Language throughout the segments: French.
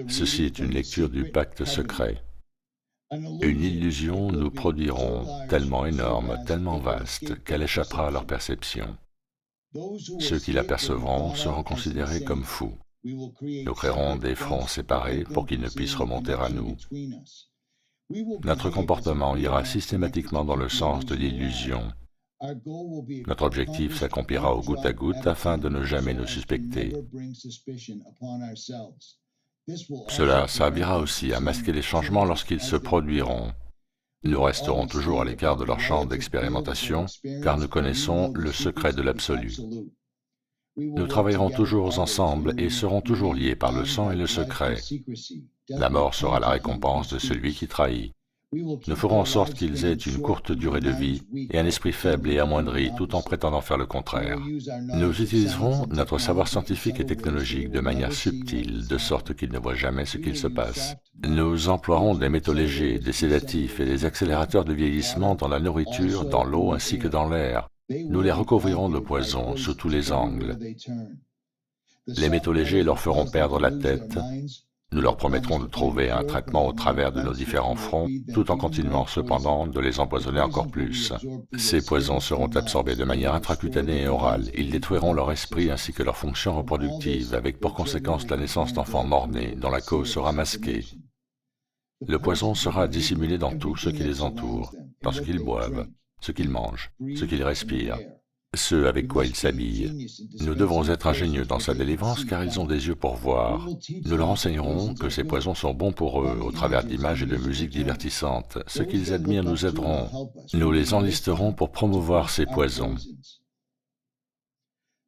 Ceci est une lecture du pacte secret. Une illusion nous produiront tellement énorme, tellement vaste, qu'elle échappera à leur perception. Ceux qui l'apercevront seront considérés comme fous. Nous créerons des fronts séparés pour qu'ils ne puissent remonter à nous. Notre comportement ira systématiquement dans le sens de l'illusion. Notre objectif s'accomplira au goutte à goutte afin de ne jamais nous suspecter. Cela servira aussi à masquer les changements lorsqu'ils se produiront. Nous resterons toujours à l'écart de leur champ d'expérimentation, car nous connaissons le secret de l'absolu. Nous travaillerons toujours ensemble et serons toujours liés par le sang et le secret. La mort sera la récompense de celui qui trahit. Nous ferons en sorte qu'ils aient une courte durée de vie et un esprit faible et amoindri tout en prétendant faire le contraire. Nous utiliserons notre savoir scientifique et technologique de manière subtile, de sorte qu'ils ne voient jamais ce qu'il se passe. Nous emploierons des métaux légers, des sédatifs et des accélérateurs de vieillissement dans la nourriture, dans l'eau ainsi que dans l'air. Nous les recouvrirons de poison sous tous les angles. Les métaux légers leur feront perdre la tête. Nous leur promettrons de trouver un traitement au travers de nos différents fronts, tout en continuant cependant de les empoisonner encore plus. Ces poisons seront absorbés de manière intracutanée et orale. Ils détruiront leur esprit ainsi que leurs fonctions reproductives, avec pour conséquence la naissance d'enfants mort-nés, dont la cause sera masquée. Le poison sera dissimulé dans tout ce qui les entoure, dans ce qu'ils boivent, ce qu'ils mangent, ce qu'ils respirent, ce avec quoi ils s'habillent. Nous devons être ingénieux dans sa délivrance car ils ont des yeux pour voir. Nous leur enseignerons que ces poisons sont bons pour eux au travers d'images et de musiques divertissantes. Ceux qu'ils admirent nous aideront. Nous les enlisterons pour promouvoir ces poisons.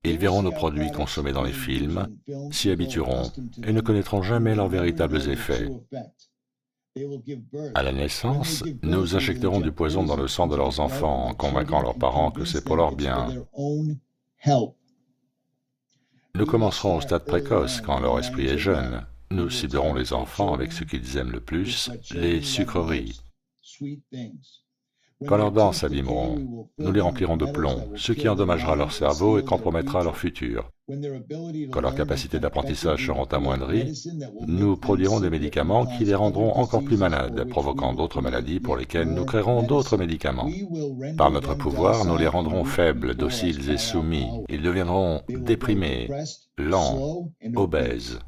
Ils verront nos produits consommés dans les films, s'y habitueront et ne connaîtront jamais leurs véritables effets. À la naissance, nous injecterons du poison dans le sang de leurs enfants en convainquant leurs parents que c'est pour leur bien. Nous commencerons au stade précoce, quand leur esprit est jeune. Nous ciblerons les enfants avec ce qu'ils aiment le plus, les sucreries. Quand leurs dents s'abîmeront, nous les remplirons de plomb, ce qui endommagera leur cerveau et compromettra leur futur. Quand leurs capacités d'apprentissage seront amoindries, nous produirons des médicaments qui les rendront encore plus malades, provoquant d'autres maladies pour lesquelles nous créerons d'autres médicaments. Par notre pouvoir, nous les rendrons faibles, dociles et soumis. Ils deviendront déprimés, lents, obèses.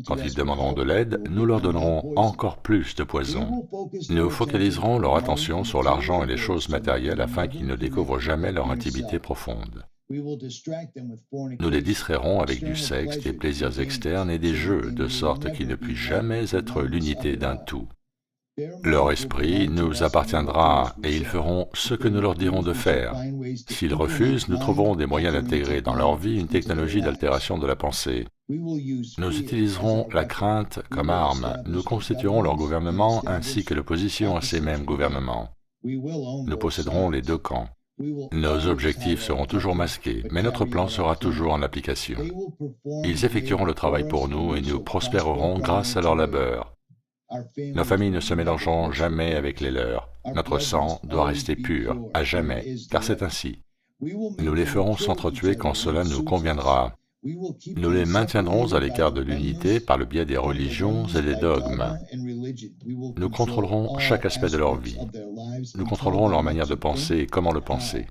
Quand ils demanderont de l'aide, nous leur donnerons encore plus de poison. Nous focaliserons leur attention sur l'argent et les choses matérielles afin qu'ils ne découvrent jamais leur intimité profonde. Nous les distrairons avec du sexe, des plaisirs externes et des jeux, de sorte qu'ils ne puissent jamais être l'unité d'un tout. Leur esprit nous appartiendra et ils feront ce que nous leur dirons de faire. S'ils refusent, nous trouverons des moyens d'intégrer dans leur vie une technologie d'altération de la pensée. Nous utiliserons la crainte comme arme. Nous constituerons leur gouvernement ainsi que l'opposition à ces mêmes gouvernements. Nous posséderons les deux camps. Nos objectifs seront toujours masqués, mais notre plan sera toujours en application. Ils effectueront le travail pour nous et nous prospérerons grâce à leur labeur. Nos familles ne se mélangeront jamais avec les leurs. Notre sang doit rester pur, à jamais, car c'est ainsi. Nous les ferons s'entretuer quand cela nous conviendra. Nous les maintiendrons à l'écart de l'unité par le biais des religions et des dogmes. Nous contrôlerons chaque aspect de leur vie. Nous contrôlerons leur manière de penser et comment le penser.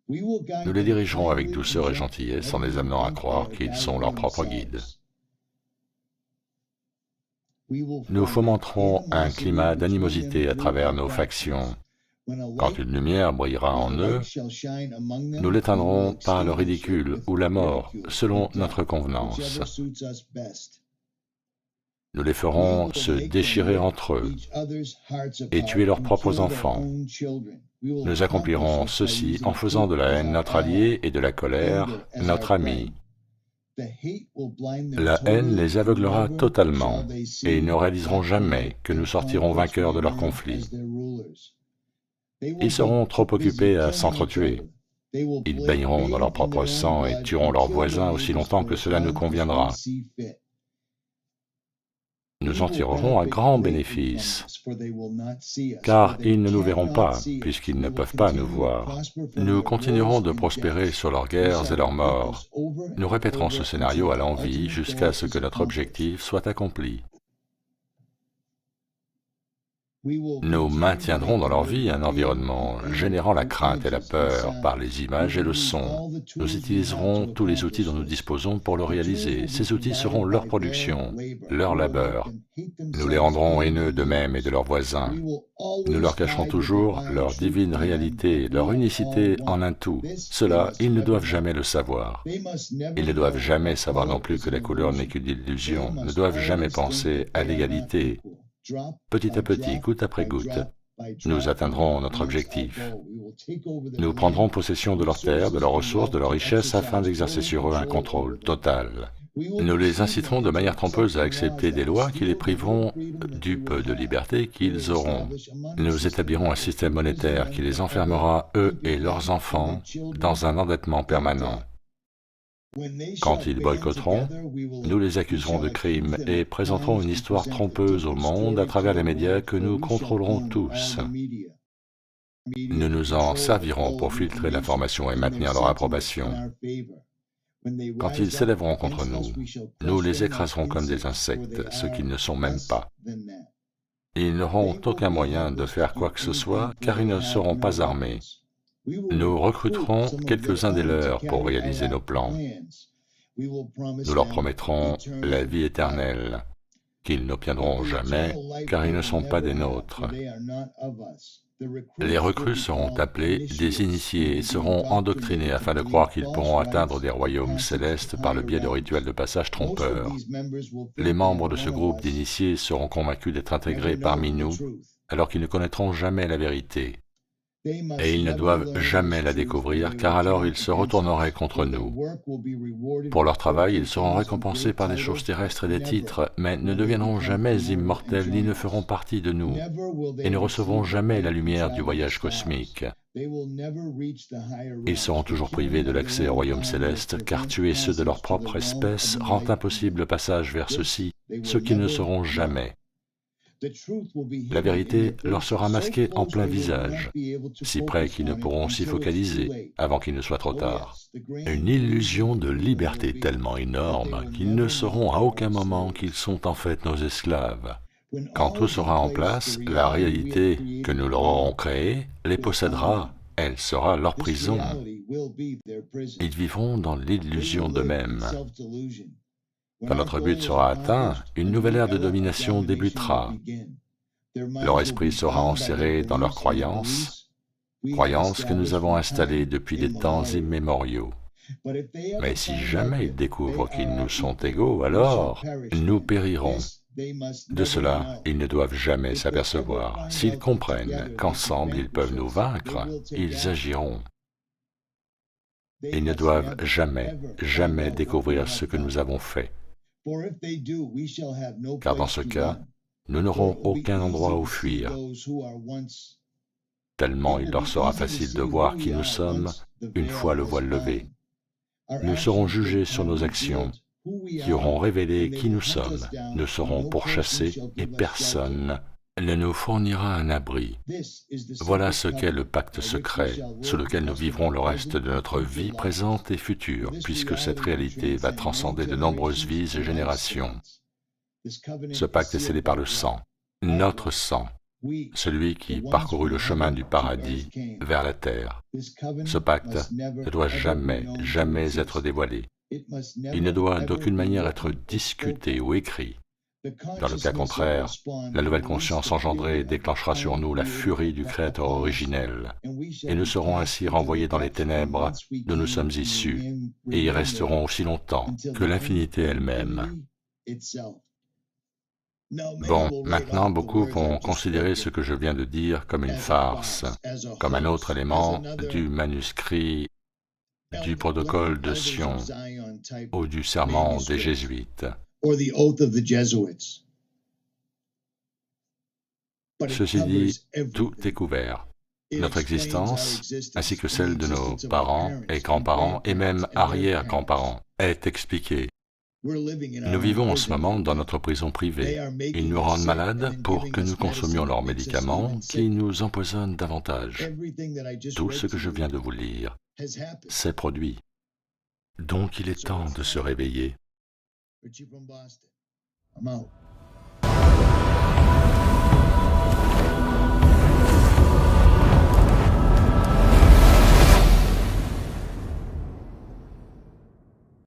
Nous les dirigerons avec douceur et gentillesse en les amenant à croire qu'ils sont leurs propres guides. Nous fomenterons un climat d'animosité à travers nos factions. Quand une lumière brillera en eux, nous l'éteindrons par le ridicule ou la mort, selon notre convenance. Nous les ferons se déchirer entre eux et tuer leurs propres enfants. Nous accomplirons ceci en faisant de la haine notre allié et de la colère notre ami. La haine les aveuglera totalement et ils ne réaliseront jamais que nous sortirons vainqueurs de leur conflit. Ils seront trop occupés à s'entretuer. Ils baigneront dans leur propre sang et tueront leurs voisins aussi longtemps que cela nous conviendra. Nous nous en tirerons un grand bénéfice, car ils ne nous verront pas, puisqu'ils ne peuvent pas nous voir. Nous continuerons de prospérer sur leurs guerres et leurs morts. Nous répéterons ce scénario à l'envi jusqu'à ce que notre objectif soit accompli. Nous maintiendrons dans leur vie un environnement générant la crainte et la peur par les images et le son. Nous utiliserons tous les outils dont nous disposons pour le réaliser. Ces outils seront leur production, leur labeur. Nous les rendrons haineux d'eux-mêmes et de leurs voisins. Nous leur cacherons toujours leur divine réalité, leur unicité en un tout. Cela, ils ne doivent jamais le savoir. Ils ne doivent jamais savoir non plus que la couleur n'est qu'une illusion, ne doivent jamais penser à l'égalité. Petit à petit, goutte après goutte, nous atteindrons notre objectif. Nous prendrons possession de leurs terres, de leurs ressources, de leurs richesses, afin d'exercer sur eux un contrôle total. Nous les inciterons de manière trompeuse à accepter des lois qui les priveront du peu de liberté qu'ils auront. Nous établirons un système monétaire qui les enfermera, eux et leurs enfants, dans un endettement permanent. Quand ils boycotteront, nous les accuserons de crimes et présenterons une histoire trompeuse au monde à travers les médias que nous contrôlerons tous. Nous nous en servirons pour filtrer l'information et maintenir leur approbation. Quand ils s'élèveront contre nous, nous les écraserons comme des insectes, ce qu'ils ne sont même pas. Ils n'auront aucun moyen de faire quoi que ce soit, car ils ne seront pas armés. Nous recruterons quelques-uns des leurs pour réaliser nos plans. Nous leur promettrons la vie éternelle, qu'ils n'obtiendront jamais, car ils ne sont pas des nôtres. Les recrues seront appelés des initiés et seront endoctrinés afin de croire qu'ils pourront atteindre des royaumes célestes par le biais de rituels de passage trompeurs. Les membres de ce groupe d'initiés seront convaincus d'être intégrés parmi nous, alors qu'ils ne connaîtront jamais la vérité. Et ils ne doivent jamais la découvrir, car alors ils se retourneraient contre nous. Pour leur travail, ils seront récompensés par des choses terrestres et des titres, mais ne deviendront jamais immortels ni ne feront partie de nous, et ne recevront jamais la lumière du voyage cosmique. Ils seront toujours privés de l'accès au royaume céleste, car tuer ceux de leur propre espèce rend impossible le passage vers ceux-ci, ceux qui ne seront jamais. La vérité leur sera masquée en plein visage, si près qu'ils ne pourront s'y focaliser avant qu'il ne soit trop tard. Une illusion de liberté tellement énorme qu'ils ne sauront à aucun moment qu'ils sont en fait nos esclaves. Quand tout sera en place, la réalité que nous leur aurons créée les possédera, elle sera leur prison. Ils vivront dans l'illusion d'eux-mêmes. Quand notre but sera atteint, une nouvelle ère de domination débutera. Leur esprit sera enserré dans leurs croyances que nous avons installées depuis des temps immémoriaux. Mais si jamais ils découvrent qu'ils nous sont égaux, alors nous périrons. De cela, ils ne doivent jamais s'apercevoir. S'ils comprennent qu'ensemble ils peuvent nous vaincre, ils agiront. Ils ne doivent jamais, jamais découvrir ce que nous avons fait. Car dans ce cas, nous n'aurons aucun endroit où fuir, tellement il leur sera facile de voir qui nous sommes une fois le voile levé. Nous serons jugés sur nos actions, qui auront révélé qui nous sommes. Nous serons pourchassés et personne ne nous fournira un abri. Voilà ce qu'est le pacte secret, sous lequel nous vivrons le reste de notre vie présente et future, puisque cette réalité va transcender de nombreuses vies et générations. Ce pacte est scellé par le sang, notre sang, celui qui parcourut le chemin du paradis vers la terre. Ce pacte ne doit jamais, jamais être dévoilé. Il ne doit d'aucune manière être discuté ou écrit. Dans le cas contraire, la nouvelle conscience engendrée déclenchera sur nous la furie du Créateur originel, et nous serons ainsi renvoyés dans les ténèbres d'où nous sommes issus, et y resterons aussi longtemps que l'infinité elle-même. Bon, maintenant beaucoup vont considérer ce que je viens de dire comme une farce, comme un autre élément du manuscrit du protocole de Sion ou du serment des Jésuites. Ceci dit, tout est couvert. Notre existence, ainsi que celle de nos parents et grands-parents et même arrière-grands-parents, est expliquée. Nous vivons en ce moment dans notre prison privée. Ils nous rendent malades pour que nous consommions leurs médicaments qui nous empoisonnent davantage. Tout ce que je viens de vous lire s'est produit. Donc il est temps de se réveiller.